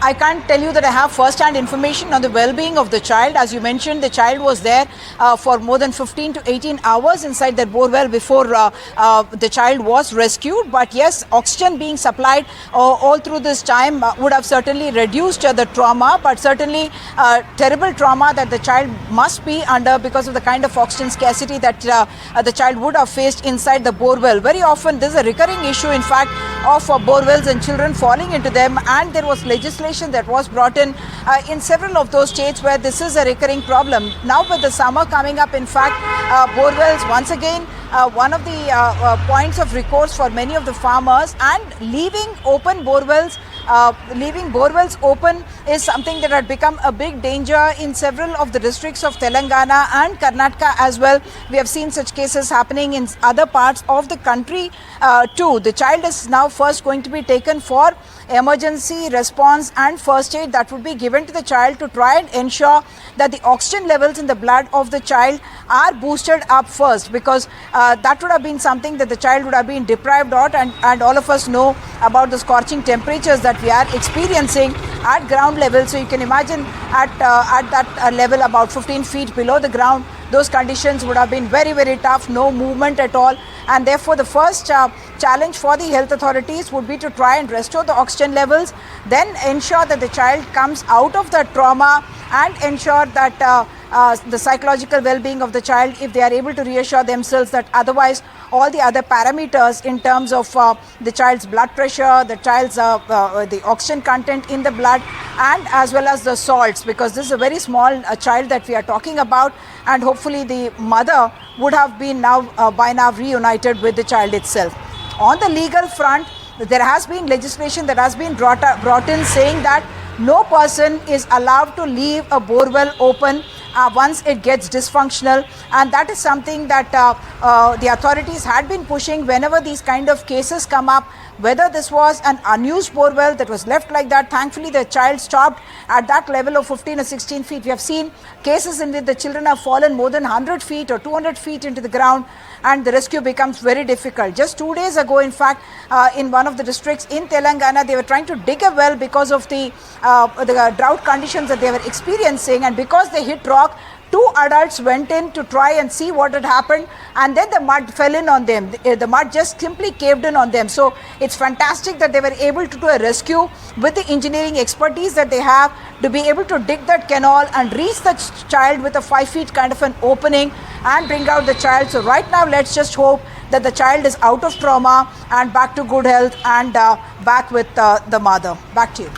I can't tell you that I have first-hand information on the well-being of the child. As you mentioned, the child was there for more than 15 to 18 hours inside that borewell before the child was rescued. But yes, oxygen being supplied all through this time would have certainly reduced the trauma, but certainly terrible trauma that the child must be under because of the kind of oxygen scarcity that the child would have faced inside the borewell. Very often this is a recurring issue, in fact, of borewells and children falling into them, and there was legislation that was brought in several of those states where this is a recurring problem. Now with the summer coming up, in fact, borewells once again one of the points of recourse for many of the farmers, and leaving borewells open is something that had become a big danger in several of the districts of Telangana and Karnataka as well. We have seen such cases happening in other parts of the country too. The child is now first going to be taken for emergency response and first aid that would be given to the child to try and ensure that the oxygen levels in the blood of the child are boosted up first, because that would have been something that the child would have been deprived of, and all of us know about the scorching temperatures that we are experiencing at ground level. So you can imagine at that level about 15 feet below the ground, those conditions would have been very, very tough, no movement at all. And therefore the first challenge for the health authorities would be to try and restore the oxygen levels, then ensure that the child comes out of the trauma, and ensure that the psychological well-being of the child, if they are able to reassure themselves that otherwise all the other parameters in terms of the child's blood pressure, the child's the oxygen content in the blood, and as well as the salts, because this is a very small child that we are talking about, and hopefully the mother would have been by now reunited with the child itself. On the legal front, there has been legislation that has been brought in saying that no person is allowed to leave a borewell open once it gets dysfunctional, and that is something that the authorities had been pushing whenever these kind of cases come up. Whether this was an unused borewell that was left like that, thankfully the child stopped at that level of 15 or 16 feet. We have seen cases in which the children have fallen more than 100 feet or 200 feet into the ground, and the rescue becomes very difficult. Just 2 days ago, in fact, in one of the districts in Telangana, they were trying to dig a well because of the drought conditions that they were experiencing, and because they hit rock, 2 adults went in to try and see what had happened, and then the mud fell in on them. The mud just simply caved in on them. So it's fantastic that they were able to do a rescue with the engineering expertise that they have to be able to dig that canal and reach the child with a 5 feet kind of an opening and bring out the child. So right now, let's just hope that the child is out of trauma and back to good health and back with the mother. Back to you.